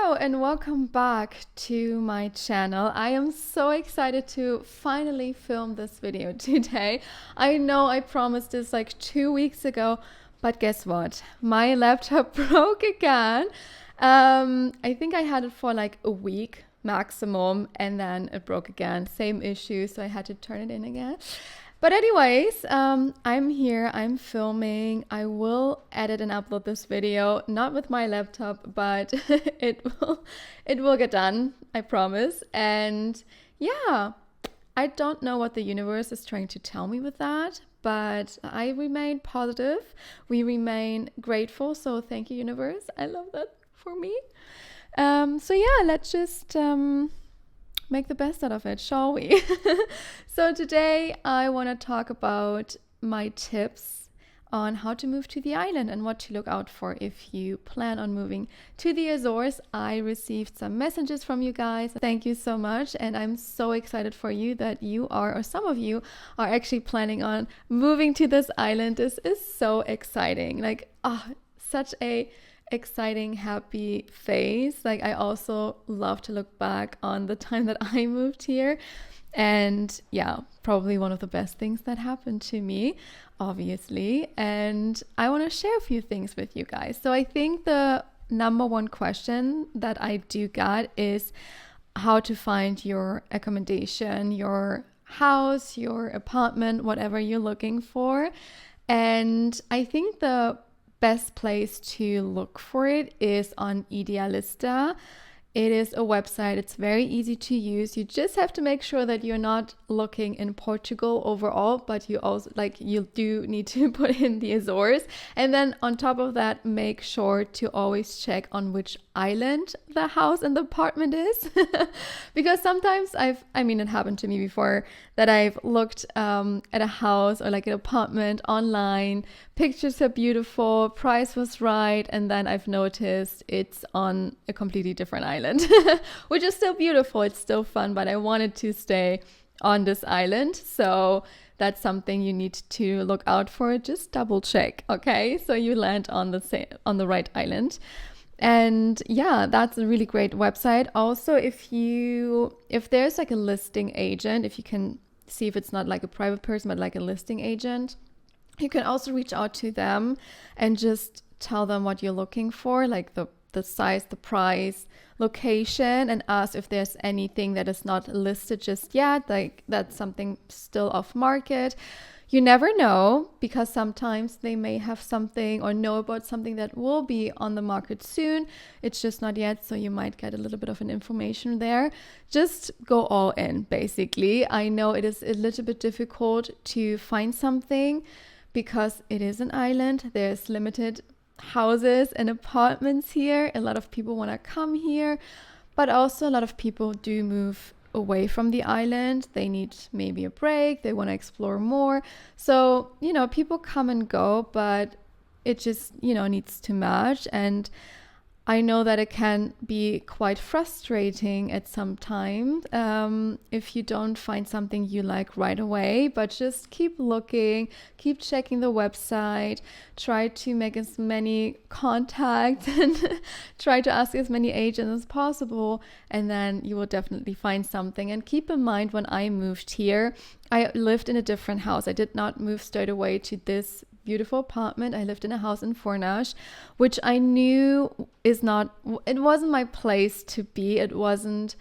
Hello and welcome back to my channel. I am so excited to finally film this video today. I know I promised this like 2 weeks ago, but guess what? My laptop broke again. I think I had it for like a week maximum and then it broke again. Same issue, so I had to turn it in again. But anyways, I'm here, I'm filming. I will edit and upload this video, not with my laptop, but it will get done, I promise. And yeah, I don't know what the universe is trying to tell me with that, but I remain positive. We remain grateful. So thank you, universe. I love that for me. So yeah, let's just make the best out of it, shall we? So today I want to talk about my tips on how to move to the island and what to look out for if you plan on moving to the Azores. I received some messages from you guys. Thank you so much. And I'm so excited for you that you are, or some of you are actually planning on moving to this island. This is so exciting. Like, such a exciting, happy phase. Like, I also love to look back on the time that I moved here, and yeah, probably one of the best things that happened to me, obviously. And I want to share a few things with you guys. So I think the number one question that I do get is how to find your accommodation, your house, your apartment, whatever you're looking for. And I think the best place to look for it is on Idealista. It is a website. It's very easy to use. You just have to make sure that you're not looking in Portugal overall, but you do need to put in the Azores. And then on top of that, make sure to always check on which island the house and the apartment is. Because sometimes it happened to me before that I've looked at a house or like an apartment online. Pictures are beautiful, price was right, and then I've noticed it's on a completely different island, which is still beautiful, it's still fun, but I wanted to stay on this island. So that's something you need to look out for. Just double check, okay? So you land on the right island. And yeah, that's a really great website. Also, if there's like a listing agent, if you can see if it's not like a private person, but like a listing agent, you can also reach out to them and just tell them what you're looking for, like the size, the price, location, and ask if there's anything that is not listed just yet, like that's something still off market. You never know, because sometimes they may have something or know about something that will be on the market soon. It's just not yet, so you might get a little bit of an information there. Just go all in, basically. I know it is a little bit difficult to find something because it is an island. There's limited houses and apartments here. A lot of people want to come here, but also a lot of people do move away from the island. They need maybe a break, they want to explore more. So, people come and go, but it just, needs to match. And I know that it can be quite frustrating at some time if you don't find something you like right away, but just keep looking, keep checking the website, try to make as many contacts and try to ask as many agents as possible, and then you will definitely find something. And keep in mind, when I moved here, I lived in a different house. I did not move straight away to this beautiful apartment. I lived in a house in Fornash, which I knew it wasn't my place to be. It wasn't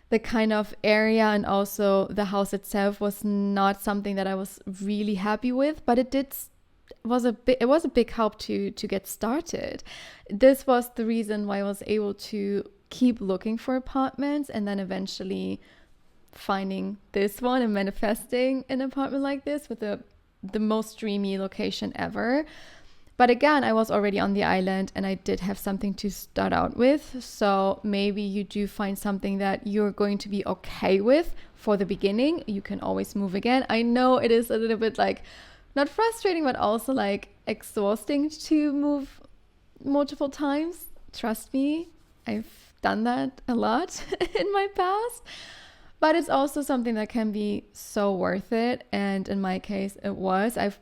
the kind of area, and also the house itself was not something that I was really happy with, but it was a big help to get started. This was the reason why I was able to keep looking for apartments, and then eventually finding this one and manifesting an apartment like this with the most dreamy location ever. But again, I was already on the island and I did have something to start out with. So maybe you do find something that you're going to be okay with for the beginning. You can always move again. I know it is a little bit like not frustrating, but also like exhausting to move multiple times. Trust me, I've done that a lot in my past. But it's also something that can be so worth it. And in my case, it was. I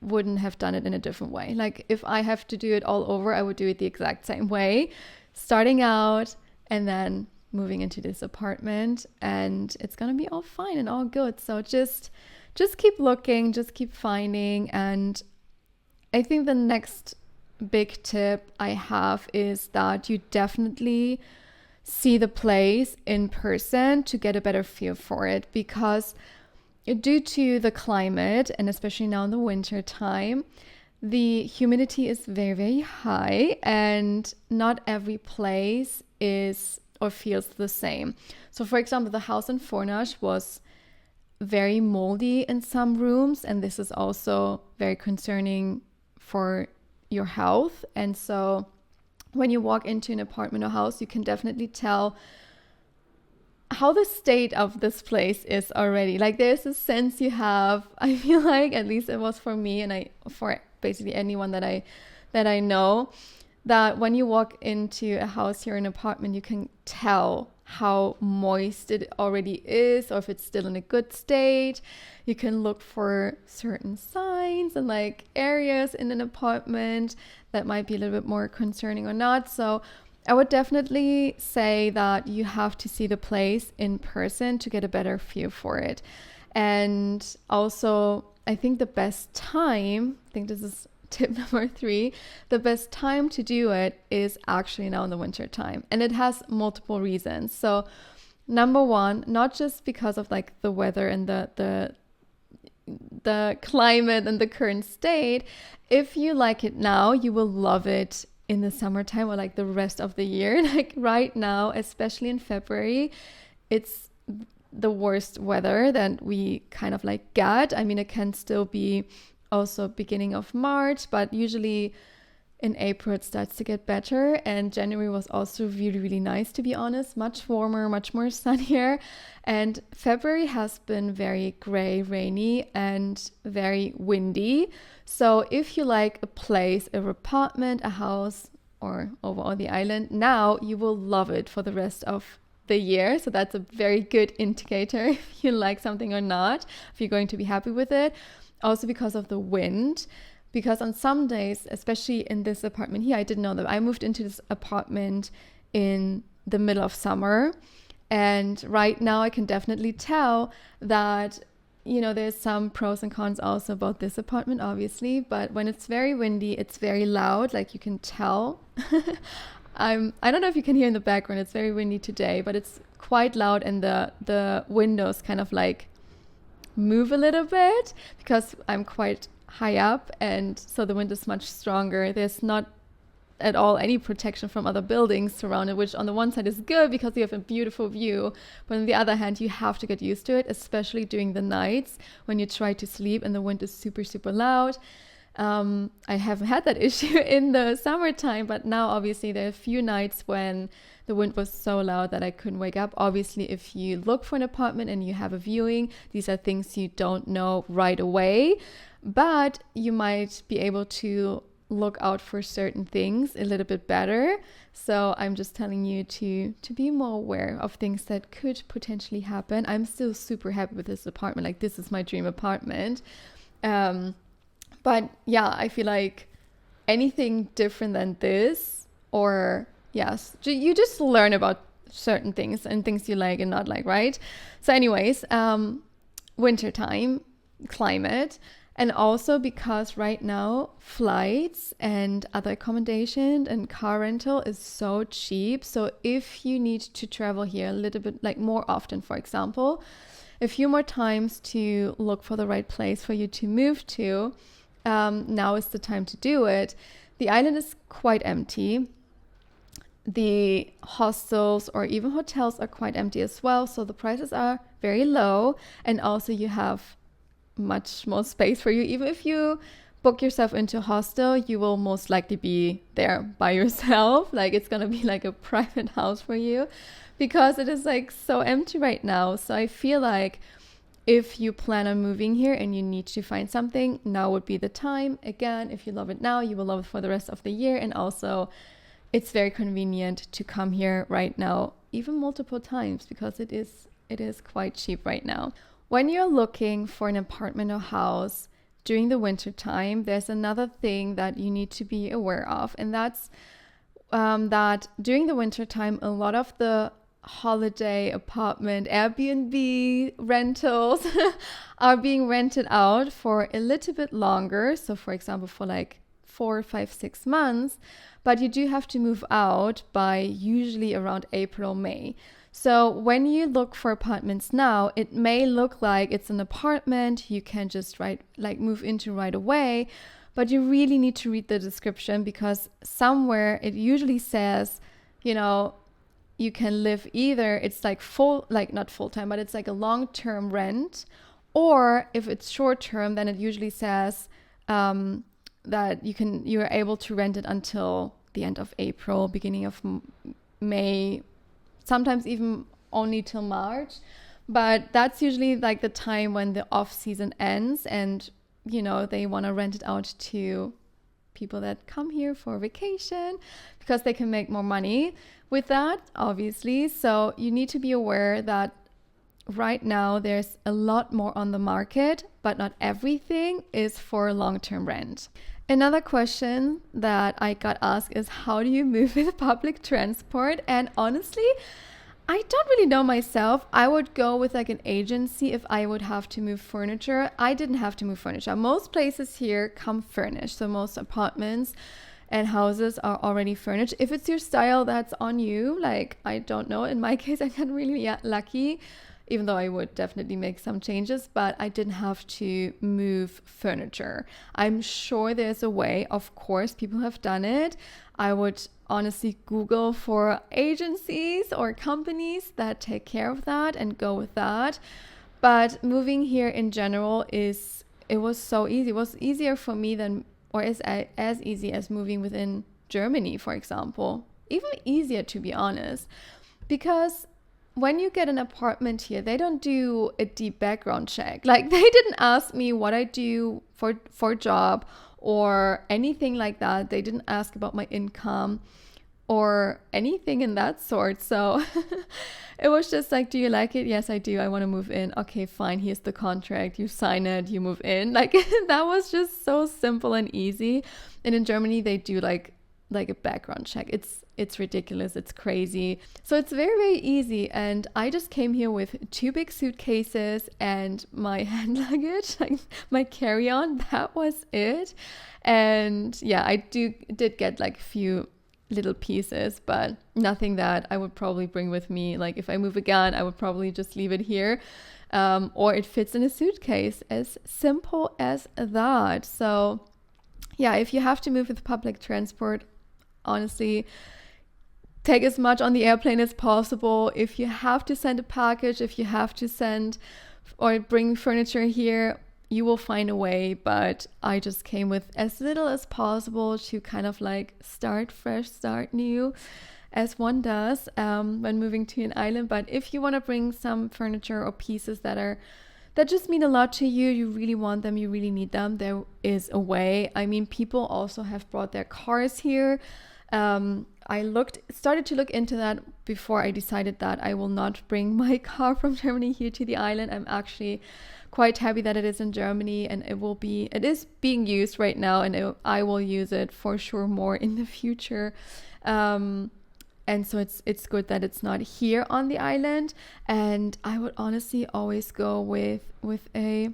wouldn't have done it in a different way. Like, if I have to do it all over, I would do it the exact same way. Starting out, and then moving into this apartment, and it's gonna be all fine and all good. So just keep looking, just keep finding. And I think the next big tip I have is that you definitely see the place in person to get a better feel for it, because due to the climate, and especially now in the winter time, the humidity is very, very high, and not every place is or feels the same. So for example, the house in Fornash was very moldy in some rooms, and this is also very concerning for your health. And so when you walk into an apartment or house, you can definitely tell how the state of this place is already. Like, there's a sense you have, I feel like, at least it was for me, and for basically anyone that I know, that when you walk into a house here, an apartment, you can tell how moist it already is, or if it's still in a good state. You can look for certain signs and like areas in an apartment that might be a little bit more concerning or not. So I would definitely say that you have to see the place in person to get a better feel for it. And also, I think the best time, I think this is tip number 3, the best time to do it is actually now in the winter time. And it has multiple reasons. So number 1, not just because of like the weather and the climate and the current state. If you like it now, you will love it in the summertime or like the rest of the year. Like right now, especially in February, it's the worst weather that we kind of like get. I mean, it can still be also beginning of March, but usually in April it starts to get better. And January was also really, really nice, to be honest, much warmer, much more sunnier. And February has been very gray, rainy, and very windy. So if you like a place, an apartment, a house, or overall the island, now you will love it for the rest of the year. So that's a very good indicator if you like something or not, if you're going to be happy with it. Also because of the wind, because on some days, especially in this apartment here, I didn't know that I moved into this apartment in the middle of summer. And right now I can definitely tell that, you know, there's some pros and cons also about this apartment, obviously. But when it's very windy, it's very loud, like you can tell. I don't know if you can hear in the background, it's very windy today, but it's quite loud, and the windows kind of like move a little bit because I'm quite high up, and so the wind is much stronger. There's not at all any protection from other buildings surrounded, which on the one side is good because you have a beautiful view, but on the other hand, you have to get used to it, especially during the nights when you try to sleep and the wind is super, super loud. I haven't had that issue in the summertime, but now obviously there are a few nights when the wind was so loud that I couldn't wake up. Obviously, if you look for an apartment and you have a viewing, these are things you don't know right away, but you might be able to look out for certain things a little bit better. So I'm just telling you to be more aware of things that could potentially happen. I'm still super happy with this apartment. Like, this is my dream apartment. But yeah, I feel like anything different than this, or yes, you just learn about certain things and things you like and not like, right? So anyways, wintertime, climate, and also because right now flights and other accommodation and car rental is so cheap. So if you need to travel here a little bit like more often, for example, a few more times to look for the right place for you to move to, now is the time to do it. The island is quite empty. The hostels or even hotels are quite empty as well. So the prices are very low, and also you have much more space for you. Even if you book yourself into a hostel, you will most likely be there by yourself. Like, it's gonna be like a private house for you because it is like so empty right now. So I feel like if you plan on moving here and you need to find something, now would be the time. Again, if you love it now, you will love it for the rest of the year. And also, it's very convenient to come here right now, even multiple times, because it is quite cheap right now. When you're looking for an apartment or house during the winter time, there's another thing that you need to be aware of, and that's that during the winter time, a lot of the holiday apartment Airbnb rentals are being rented out for a little bit longer. So for example, for like 4, 5, 6 months, but you do have to move out by usually around April, May. So when you look for apartments now, it may look like it's an apartment you can just move into right away, but you really need to read the description, because somewhere it usually says, you can live either, it's like not full time, but it's like a long-term rent, or if it's short term, then it usually says that you're able to rent it until the end of April, beginning of May, sometimes even only till March. But that's usually like the time when the off season ends, and they want to rent it out to people that come here for vacation, because they can make more money with that, obviously. So you need to be aware that right now there's a lot more on the market, but not everything is for long-term rent. Another question that I got asked is, how do you move with public transport? And honestly, I don't really know myself. I would go with like an agency if I would have to move furniture. I didn't have to move furniture. Most places here come furnished. So most apartments and houses are already furnished. If it's your style, that's on you. Like, I don't know. In my case, I got really lucky, even though I would definitely make some changes, but I didn't have to move furniture. I'm sure there's a way. Of course, people have done it. I would honestly Google for agencies or companies that take care of that and go with that. But moving here in general it was so easy. It was easier for me is as easy as moving within Germany, for example. Even easier, to be honest, because when you get an apartment here, they don't do a deep background check. Like, they didn't ask me what I do for a job or anything like that. They didn't ask about my income or anything in that sort. So it was just like, do you like it? Yes, I do. I want to move in. Okay, fine. Here's the contract. You sign it, you move in. Like, that was just so simple and easy. And in Germany, they do like a background check. It's ridiculous. It's crazy. So it's very, very easy. And I just came here with 2 big suitcases and my hand luggage, like my carry-on. That was it. And yeah, I did get like a few little pieces, but nothing that I would probably bring with me. Like, if I move again, I would probably just leave it here. Or it fits in a suitcase. As simple as that. So yeah, if you have to move with public transport, honestly, take as much on the airplane as possible. If you have to send a package, if you have to send or bring furniture here, you will find a way. But I just came with as little as possible to kind of like start fresh, start new, as one does when moving to an island. But if you want to bring some furniture or pieces that just mean a lot to you, you really want them, you really need them, there is a way. I mean, people also have brought their cars here. I started to look into that before I decided that I will not bring my car from Germany here to the island. I'm actually quite happy that it is in Germany, and it is being used right now, and I will use it for sure more in the future. And so it's good that it's not here on the island. And I would honestly always go with a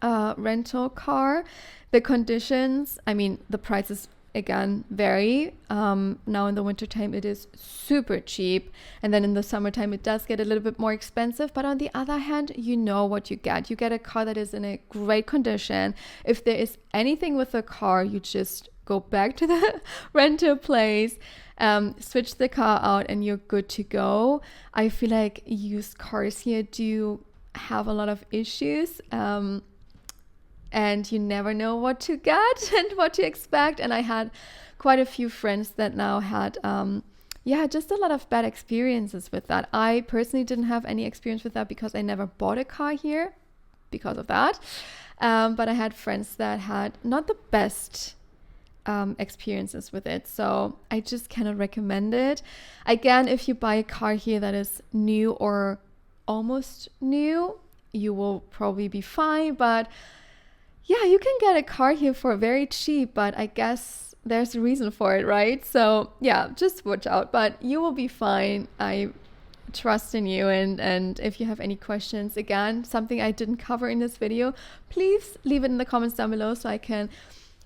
rental car. The conditions, I mean, the prices again vary. Now in the wintertime it is super cheap, and then in the summertime it does get a little bit more expensive. But on the other hand, you know what you get. You get a car that is in a great condition. If there is anything with the car, you just go back to the rental place, switch the car out, and you're good to go. I feel like used cars here do have a lot of issues, and you never know what to get and what to expect. And I had quite a few friends that now had just a lot of bad experiences with that. I personally didn't have any experience with that because I never bought a car here because of that, but I had friends that had not the best experiences with it. So I just cannot recommend it. Again, if you buy a car here that is new or almost new, you will probably be fine. But yeah, you can get a car here for very cheap, but I guess there's a reason for it, right? So yeah, just watch out, but you will be fine. I trust in you, and if you have any questions, again, something I didn't cover in this video, please leave it in the comments down below so I can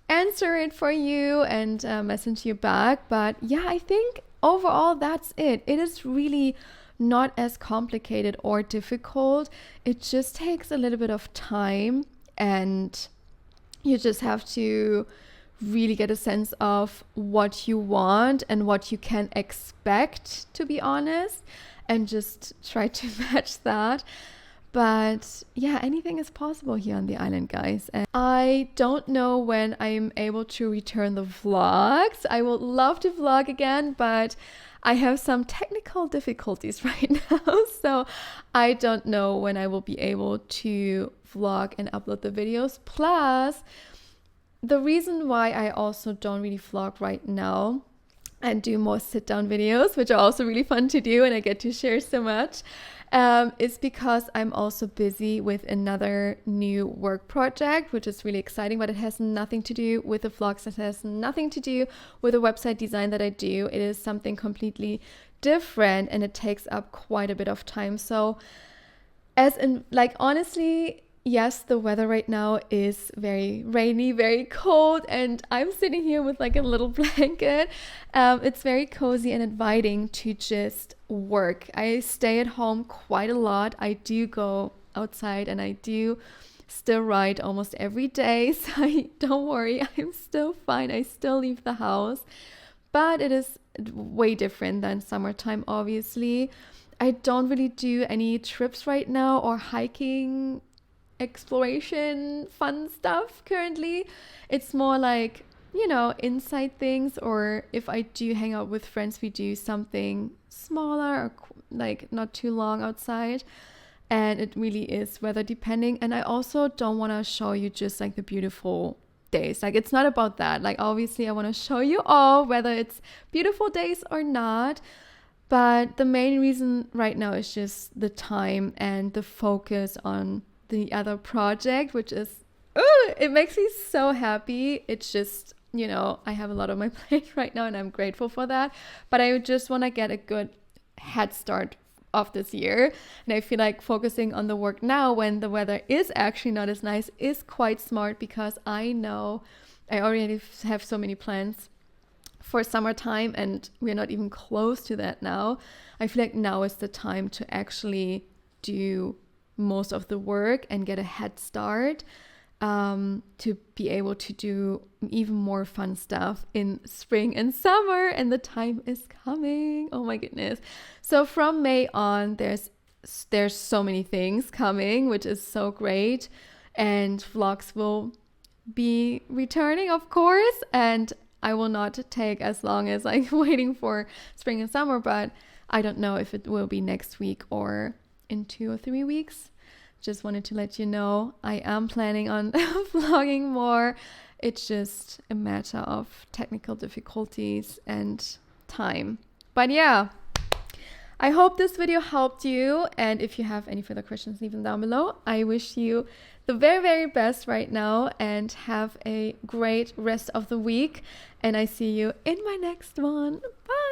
answer it for you and message you back. But yeah, I think overall that's it. It is really not as complicated or difficult. It just takes a little bit of time, and you just have to really get a sense of what you want and what you can expect, to be honest, and just try to match that. But yeah, anything is possible here on the island, guys. And I don't know when I'm able to return the vlogs. I would love to vlog again, but I have some technical difficulties right now. So I don't know when I will be able to vlog and upload the videos. Plus, the reason why I also don't really vlog right now and do more sit-down videos, which are also really fun to do and I get to share so much, is because I'm also busy with another new work project, which is really exciting, but it has nothing to do with the vlogs. It has nothing to do with the website design that I do. It is something completely different, and it takes up quite a bit of time. So as in, like, honestly, yes, the weather right now is very rainy, very cold, and I'm sitting here with like a little blanket. It's very cozy and inviting to just work. I stay at home quite a lot. I do go outside and I do still ride almost every day. So don't worry, I'm still fine. I still leave the house, but it is way different than summertime, obviously. I don't really do any trips right now or hiking, exploration, fun stuff currently. It's more like, you know, inside things, or if I do hang out with friends, we do something smaller or like not too long outside, and it really is weather depending. And I also don't want to show you just like the beautiful days. Like, it's not about that. Like, obviously I want to show you all, whether it's beautiful days or not, but the main reason right now is just the time and the focus on the other project, which is, it makes me so happy. It's just, you know, I have a lot on my plate right now and I'm grateful for that, but I just want to get a good head start of this year. And I feel like focusing on the work now when the weather is actually not as nice is quite smart, because I know I already have so many plans for summertime and we're not even close to that now. I feel like now is the time to actually do most of the work and get a head start, to be able to do even more fun stuff in spring and summer, and the time is coming. Oh my goodness. So from May on, there's so many things coming, which is so great, and vlogs will be returning, of course, and I will not take as long as like waiting for spring and summer, but I don't know if it will be next week or in 2 or 3 weeks. Just wanted to let you know I am planning on vlogging more. It's just a matter of technical difficulties and time. But yeah, I hope this video helped you, and if you have any further questions, leave them down below. I wish you the very, very best right now and have a great rest of the week, and I see you in my next one. Bye.